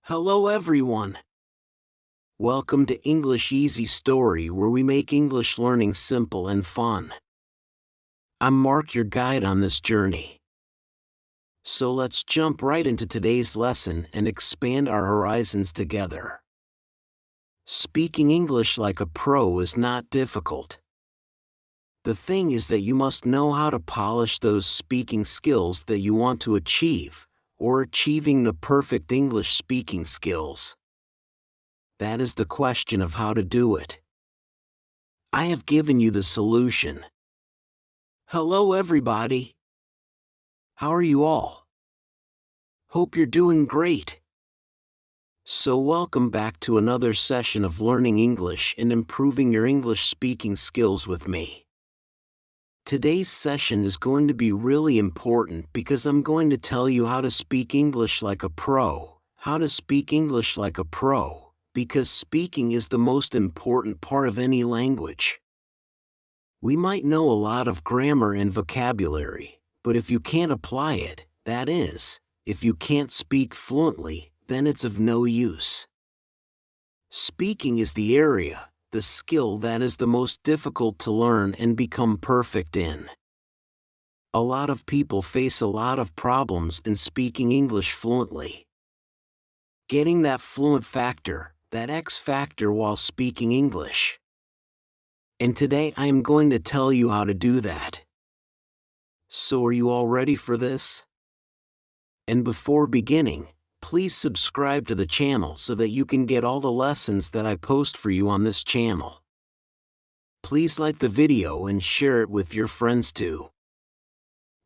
Hello everyone. Welcome to English Easy Story, where we make English learning simple and fun. I'm Mark, your guide on this journey. So let's jump right into today's lesson and expand our horizons together. Speaking English like a pro is not difficult. The thing is that you must know how to polish those speaking skills that you want to achieve, or achieving the perfect English speaking skills. That is the question of how to do it. I have given you the solution. Hello everybody. How are you all? Hope you're doing great. So welcome back to another session of learning English and improving your English speaking skills with me. Today's session is going to be really important because I'm going to tell you how to speak English like a pro. How to speak English like a pro, because speaking is the most important part of any language. We might know a lot of grammar and vocabulary, but if you can't apply it, that is, if you can't speak fluently, then it's of no use. Speaking is the area, the skill that is the most difficult to learn and become perfect in. A lot of people face a lot of problems in speaking English fluently. Getting that fluent factor, that X factor while speaking English. And today I am going to tell you how to do that. So are you all ready for this? And before beginning, please subscribe to the channel so that you can get all the lessons that I post for you on this channel. Please like the video and share it with your friends too.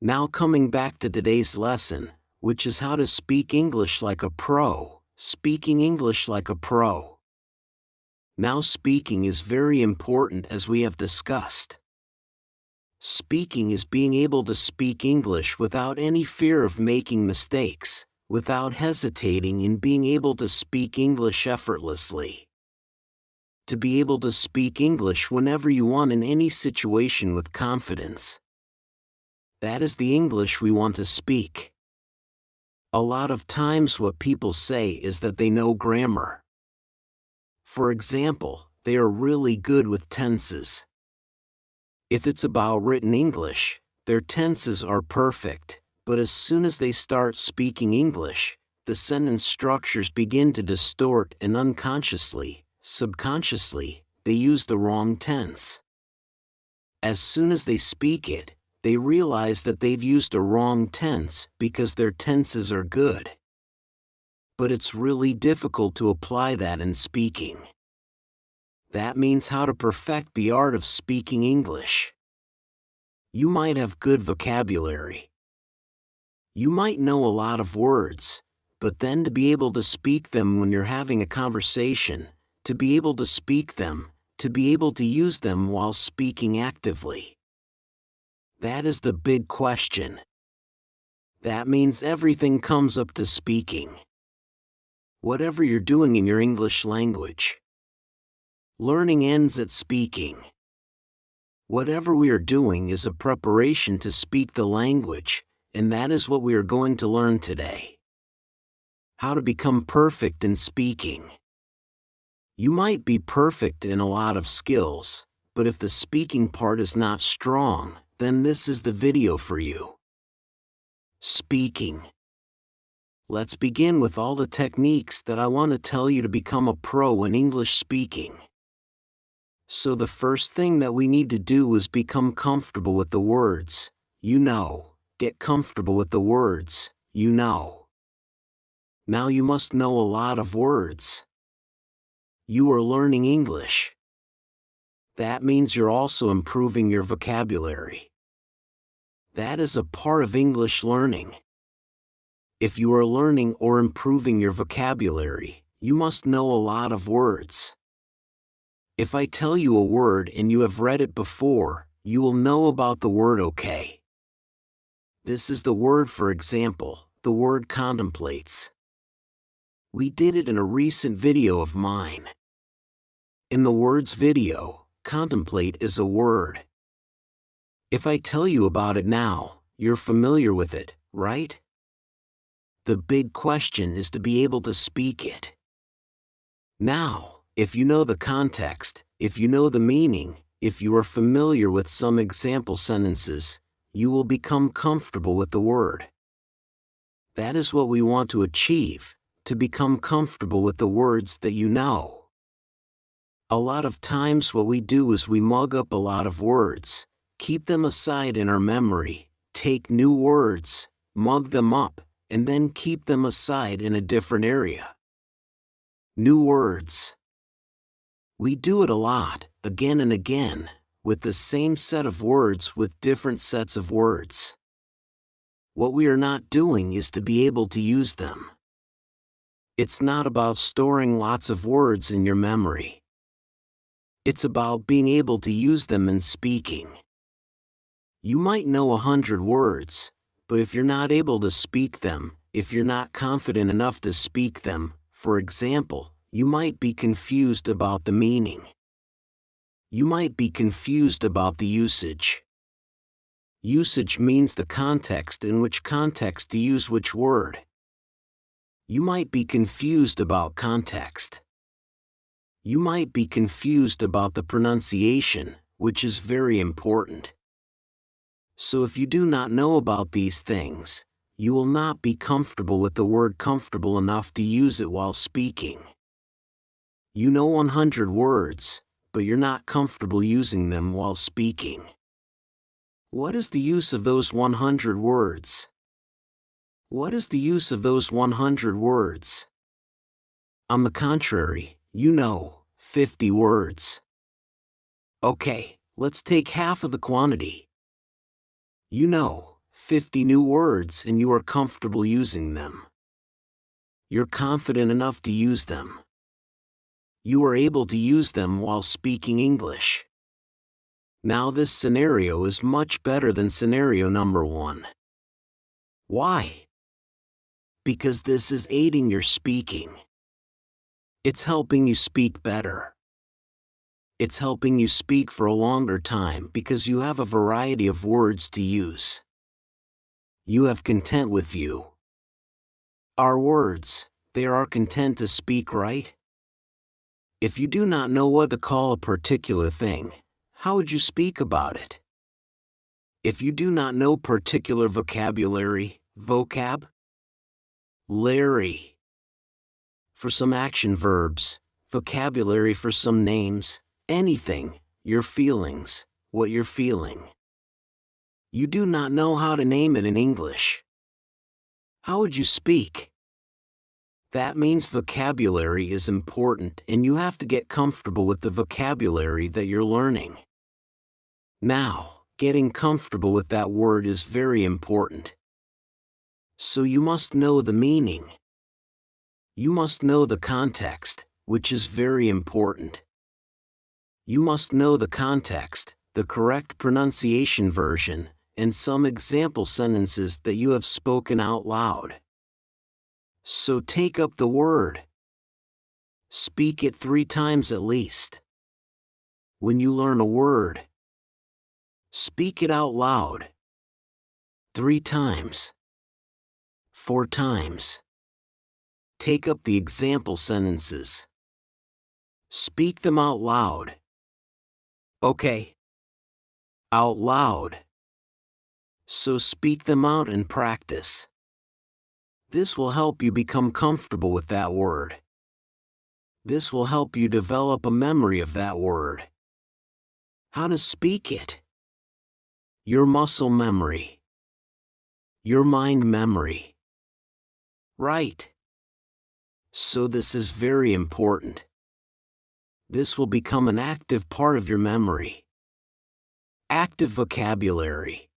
Now coming back to today's lesson, which is how to speak English like a pro, speaking English like a pro. Now speaking is very important, as we have discussed. Speaking is being able to speak English without any fear of making mistakes, without hesitating, and being able to speak English effortlessly. To be able to speak English whenever you want in any situation with confidence. That is the English we want to speak. A lot of times what people say is that they know grammar. For example, they are really good with tenses. If it's about written English, their tenses are perfect. But as soon as they start speaking English, the sentence structures begin to distort, and unconsciously, subconsciously, they use the wrong tense. As soon as they speak it, they realize that they've used a wrong tense because their tenses are good. But it's really difficult to apply that in speaking. That means how to perfect the art of speaking English. You might have good vocabulary. You might know a lot of words, but then to be able to speak them when you're having a conversation, to be able to speak them, to be able to use them while speaking actively. That is the big question. That means everything comes up to speaking. Whatever you're doing in your English language. Learning ends at speaking. Whatever we are doing is a preparation to speak the language. And that is what we are going to learn today. How to become perfect in speaking. You might be perfect in a lot of skills, but if the speaking part is not strong, then this is the video for you. Speaking. Let's begin with all the techniques that I want to tell you to become a pro in English speaking. So the first thing that we need to do is become comfortable with the words, you know. Get comfortable with the words, you know. Now you must know a lot of words. You are learning English. That means you're also improving your vocabulary. That is a part of English learning. If you are learning or improving your vocabulary, you must know a lot of words. If I tell you a word and you have read it before, you will know about the word okay. This is the word, for example, the word contemplates. We did it in a recent video of mine. In the words video, contemplate is a word. If I tell you about it now, you're familiar with it, right? The big question is to be able to speak it. Now, if you know the context, if you know the meaning, if you are familiar with some example sentences, you will become comfortable with the word. That is what we want to achieve, to become comfortable with the words that you know. A lot of times what we do is we mug up a lot of words, keep them aside in our memory, take new words, mug them up, and then keep them aside in a different area. New words. We do it a lot, again and again, with the same set of words with different sets of words. What we are not doing is to be able to use them. It's not about storing lots of words in your memory. It's about being able to use them in speaking. You might know 100 words, but if you're not able to speak them, if you're not confident enough to speak them, for example, you might be confused about the meaning. You might be confused about the usage. Usage means the context, in which context to use which word. You might be confused about context. You might be confused about the pronunciation, which is very important. So if you do not know about these things, you will not be comfortable with the word comfortable enough to use it while speaking. You know 100 words, but you're not comfortable using them while speaking. What is the use of those 100 words? What is the use of those 100 words? On the contrary, you know 50 words. Okay, let's take half of the quantity. You know 50 new words and you are comfortable using them. You're confident enough to use them. You are able to use them while speaking English. Now this scenario is much better than scenario number 1. Why? Because this is aiding your speaking. It's helping you speak better. It's helping you speak for a longer time because you have a variety of words to use. You have content with you. Our words, they are content to speak, right? If you do not know what to call a particular thing, how would you speak about it? If you do not know particular vocabulary, Larry. For some action verbs, vocabulary for some names, anything, your feelings, what you're feeling. You do not know how to name it in English. How would you speak? That means vocabulary is important and you have to get comfortable with the vocabulary that you're learning. Now, getting comfortable with that word is very important. So you must know the meaning. You must know the context, which is very important. You must know the context, the correct pronunciation version, and some example sentences that you have spoken out loud. So take up the word. Speak it 3 times at least. When you learn a word, speak it out loud. 3 times. 4 times. Take up the example sentences. Speak them out loud. Okay. Out loud. So speak them out and practice. This will help you become comfortable with that word. This will help you develop a memory of that word. How to speak it. Your muscle memory. Your mind memory. Right. So this is very important. This will become an active part of your memory. Active vocabulary.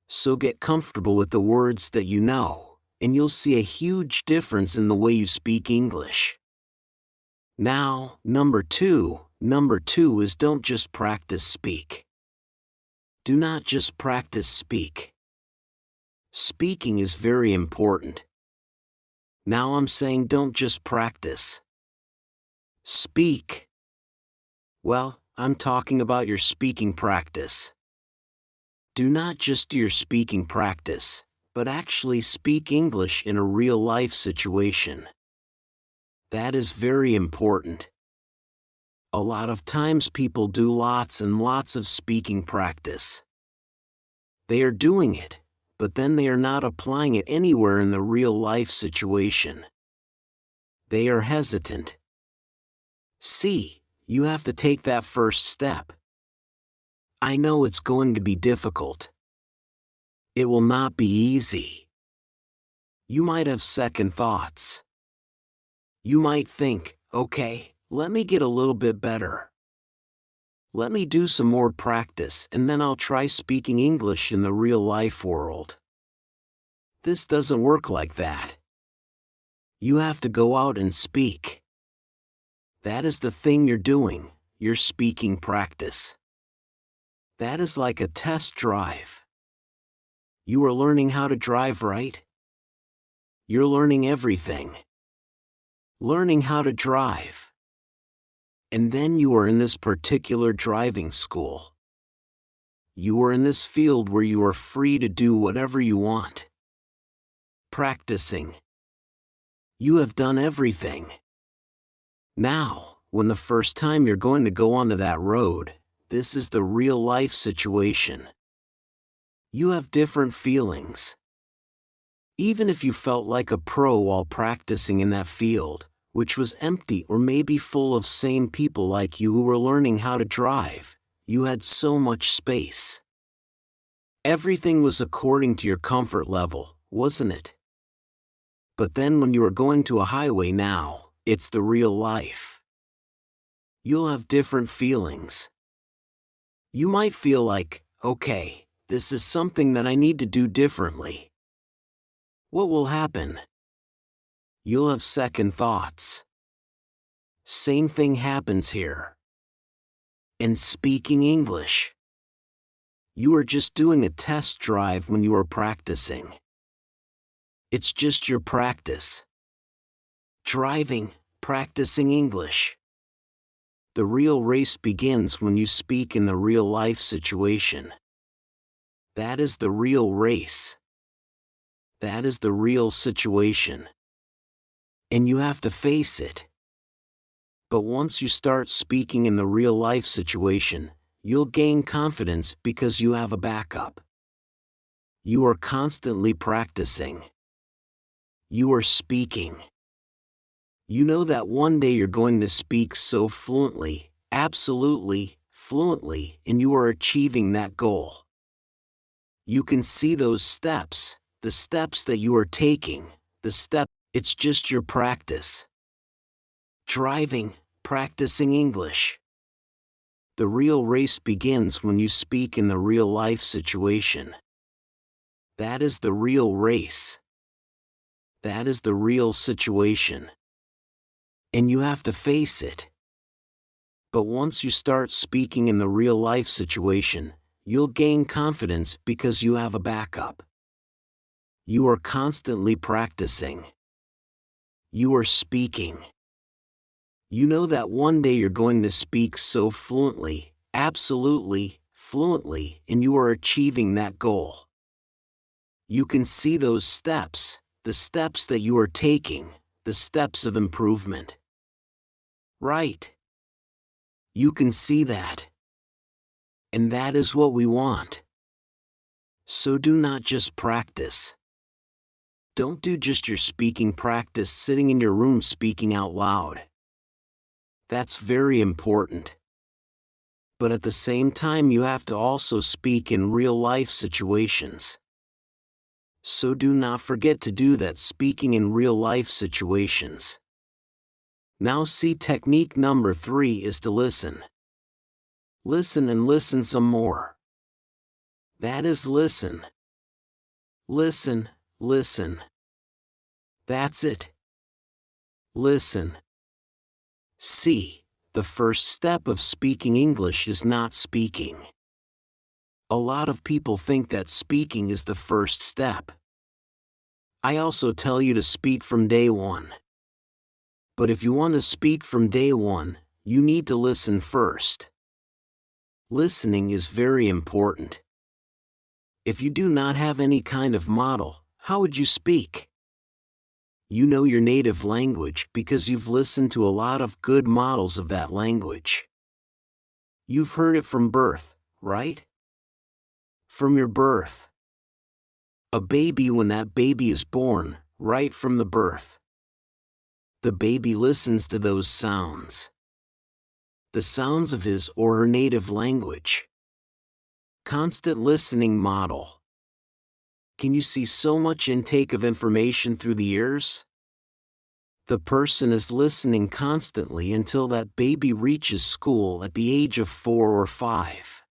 So get comfortable with the words that you know, and you'll see a huge difference in the way you speak English. Now, number 2 is don't just practice speak. Do not just practice speak. Speaking is very important. Now I'm saying don't just practice. Speak. Well, I'm talking about your speaking practice. Do not just do your speaking practice, but actually speak English in a real-life situation. That is very important. A lot of times people do lots and lots of speaking practice. They are doing it, but then they are not applying it anywhere in the real-life situation. They are hesitant. See, you have to take that first step. I know it's going to be difficult. It will not be easy. You might have second thoughts. You might think, okay, let me get a little bit better. Let me do some more practice and then I'll try speaking English in the real-life world. This doesn't work like that. You have to go out and speak. That is the thing you're doing, your speaking practice. That is like a test drive. You are learning how to drive, right? You're learning everything. Learning how to drive. And then you are in this particular driving school. You are in this field where you are free to do whatever you want. Practicing. You have done everything. Now, when the first time you're going to go onto that road, this is the real-life situation. You have different feelings. Even if you felt like a pro while practicing in that field, which was empty or maybe full of sane people like you who were learning how to drive, you had so much space. Everything was according to your comfort level, wasn't it? But then when you are going to a highway now, it's the real life. You'll have different feelings. You might feel like, okay, this is something that I need to do differently. What will happen? You'll have second thoughts. Same thing happens here. In speaking English. You are just doing a test drive when you are practicing. It's just your practice. Driving, practicing English. The real race begins when you speak in the real-life situation. That is the real race. That is the real situation. And you have to face it. But once you start speaking in the real-life situation, you'll gain confidence because you have a backup. You are constantly practicing. You are speaking. You know that one day you're going to speak so fluently, absolutely, fluently, and you are achieving that goal. You can see those steps, the steps that you are taking, it's just your practice. Driving, practicing English. The real race begins when you speak in the real-life situation. That is the real race. That is the real situation. And you have to face it. But once you start speaking in the real-life situation, you'll gain confidence because you have a backup. You are constantly practicing. You are speaking. You know that one day you're going to speak so fluently, absolutely, fluently, and you are achieving that goal. You can see those steps, the steps that you are taking, the steps of improvement. Right. You can see that. And that is what we want. So do not just practice. Don't do just your speaking practice sitting in your room speaking out loud. That's very important. But at the same time you have to also speak in real-life situations. So do not forget to do that speaking in real-life situations. Now see, technique number 3 is to listen. Listen and listen some more. That is listen. Listen, listen. That's it. Listen. See, the first step of speaking English is not speaking. A lot of people think that speaking is the first step. I also tell you to speak from day one. But if you want to speak from day one, you need to listen first. Listening is very important. If you do not have any kind of model, How would you speak? You know your native language because you've listened to a lot of good models of that language. You've heard it from birth, right? From your birth. A baby, when that baby is born, right from the birth, the baby listens to those sounds. The sounds of his or her native language. Constant listening model. Can you see so much intake of information through the ears? The person is listening constantly until that baby reaches school at the age of 4 or 5.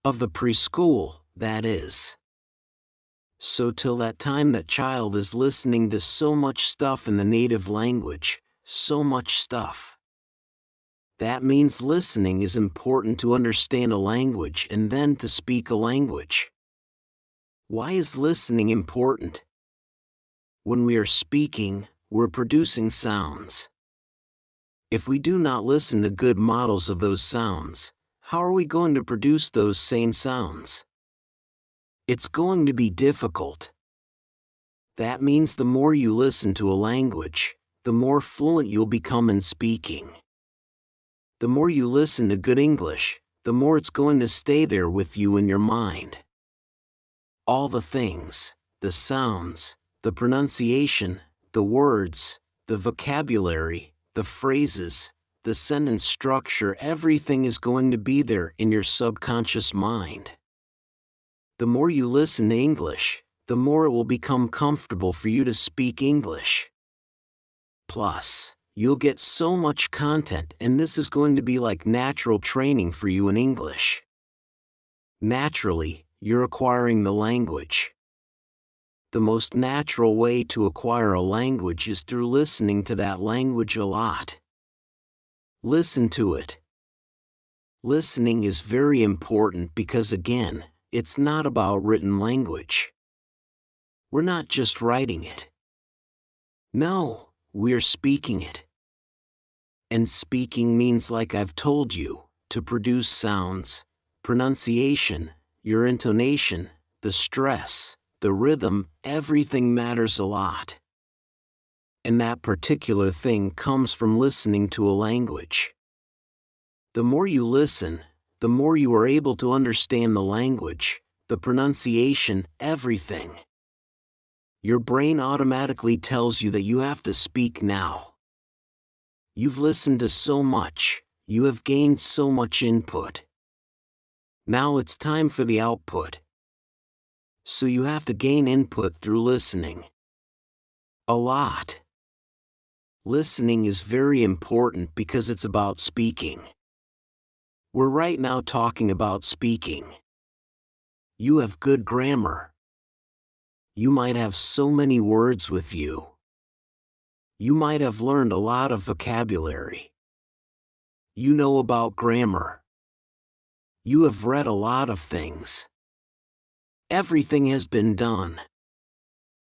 Of the preschool, that is. So till that time that child is listening to so much stuff in the native language, so much stuff. That means listening is important to understand a language and then to speak a language. Why is listening important? When we are speaking, we're producing sounds. If we do not listen to good models of those sounds, how are we going to produce those same sounds? It's going to be difficult. That means the more you listen to a language, the more fluent you'll become in speaking. The more you listen to good English, the more it's going to stay there with you in your mind. All the things, the sounds, the pronunciation, the words, the vocabulary, the phrases, the sentence structure, everything is going to be there in your subconscious mind. The more you listen to English, the more it will become comfortable for you to speak English. Plus, you'll get so much content, and this is going to be like natural training for you in English. Naturally, you're acquiring the language. The most natural way to acquire a language is through listening to that language a lot. Listen to it. Listening is very important because, again, it's not about written language. We're not just writing it. No, we're speaking it. And speaking means, like I've told you, to produce sounds, pronunciation, your intonation, the stress, the rhythm, everything matters a lot. And that particular thing comes from listening to a language. The more you listen, the more you are able to understand the language, the pronunciation, everything. Your brain automatically tells you that you have to speak now. You've listened to so much, you have gained so much input. Now it's time for the output. So you have to gain input through listening. A lot. Listening is very important because it's about speaking. We're right now talking about speaking. You have good grammar. You might have so many words with you. You might have learned a lot of vocabulary. You know about grammar. You have read a lot of things. Everything has been done.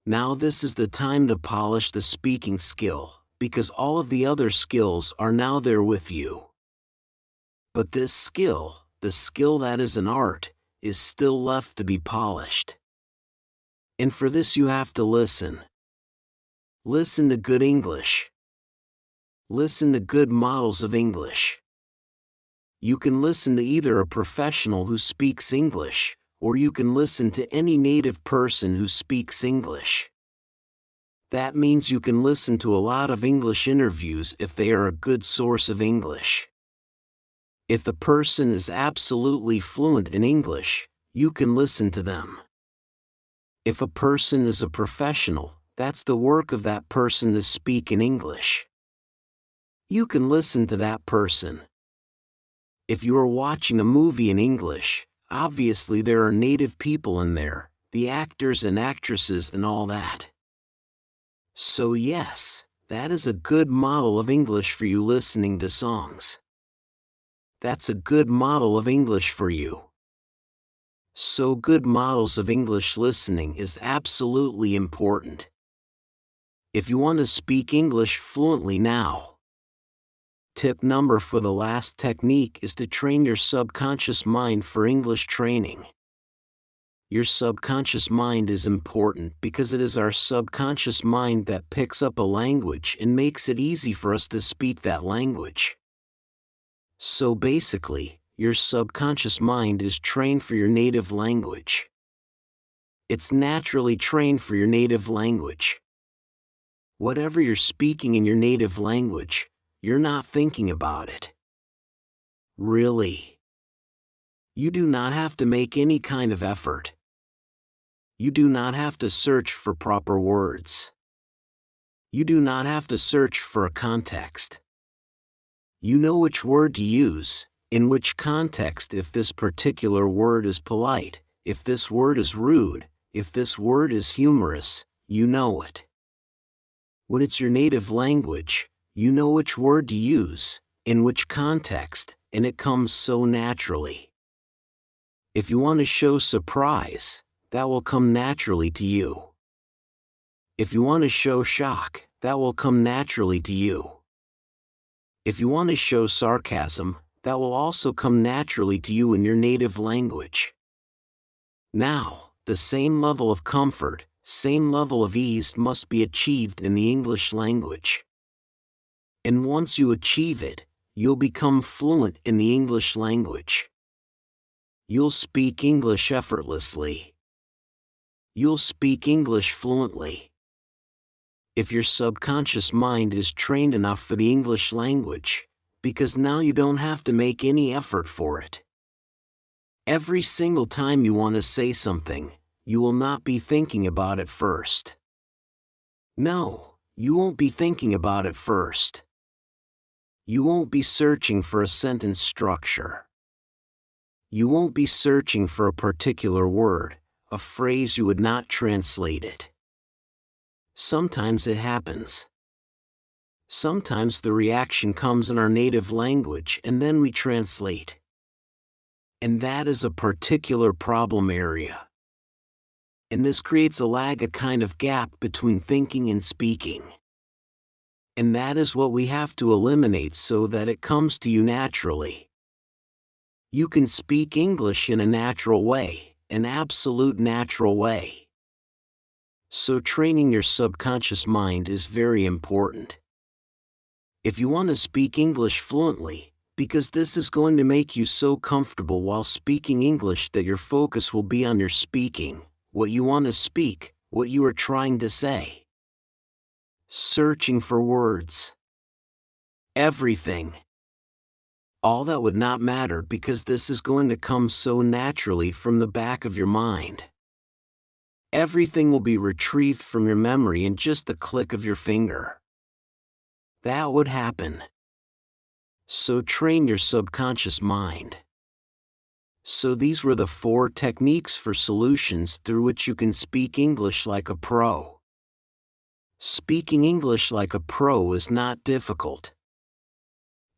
Now this is the time to polish the speaking skill, because all of the other skills are now there with you. But this skill, the skill that is an art, is still left to be polished. And for this you have to listen. Listen to good English. Listen to good models of English. You can listen to either a professional who speaks English, or you can listen to any native person who speaks English. That means you can listen to a lot of English interviews if they are a good source of English. If the person is absolutely fluent in English, you can listen to them. If a person is a professional, that's the work of that person to speak in English. You can listen to that person. If you are watching a movie in English, obviously there are native people in there, the actors and actresses and all that. So yes, that is a good model of English for you listening to songs. That's a good model of English for you. So good models of English listening is absolutely important. If you want to speak English fluently now, tip number for the last technique is to train your subconscious mind for English training. Your subconscious mind is important because it is our subconscious mind that picks up a language and makes it easy for us to speak that language. So basically, your subconscious mind is trained for your native language. It's naturally trained for your native language. Whatever you're speaking in your native language, you're not thinking about it. Really. You do not have to make any kind of effort. You do not have to search for proper words. You do not have to search for a context. You know which word to use, in which context, if this particular word is polite, if this word is rude, if this word is humorous, you know it. When it's your native language, you know which word to use, in which context, and it comes so naturally. If you want to show surprise, that will come naturally to you. If you want to show shock, that will come naturally to you. If you want to show sarcasm, that will also come naturally to you in your native language. Now, the same level of comfort, same level of ease must be achieved in the English language. And once you achieve it, you'll become fluent in the English language. You'll speak English effortlessly. You'll speak English fluently. If your subconscious mind is trained enough for the English language, because now you don't have to make any effort for it. Every single time you want to say something, you will not be thinking about it first. No, you won't be thinking about it first. You won't be searching for a sentence structure. You won't be searching for a particular word, a phrase you would not translate it. Sometimes it happens. Sometimes the reaction comes in our native language and then we translate. And that is a particular problem area. And this creates a lag, a kind of gap between thinking and speaking. And that is what we have to eliminate so that it comes to you naturally. You can speak English in a natural way, an absolute natural way. So training your subconscious mind is very important. If you want to speak English fluently, because this is going to make you so comfortable while speaking English that your focus will be on your speaking, what you want to speak, what you are trying to say. Searching for words. Everything. All that would not matter because this is going to come so naturally from the back of your mind. Everything will be retrieved from your memory in just the click of your finger. That would happen. So train your subconscious mind. So these were the 4 techniques for solutions through which you can speak English like a pro. Speaking English like a pro is not difficult.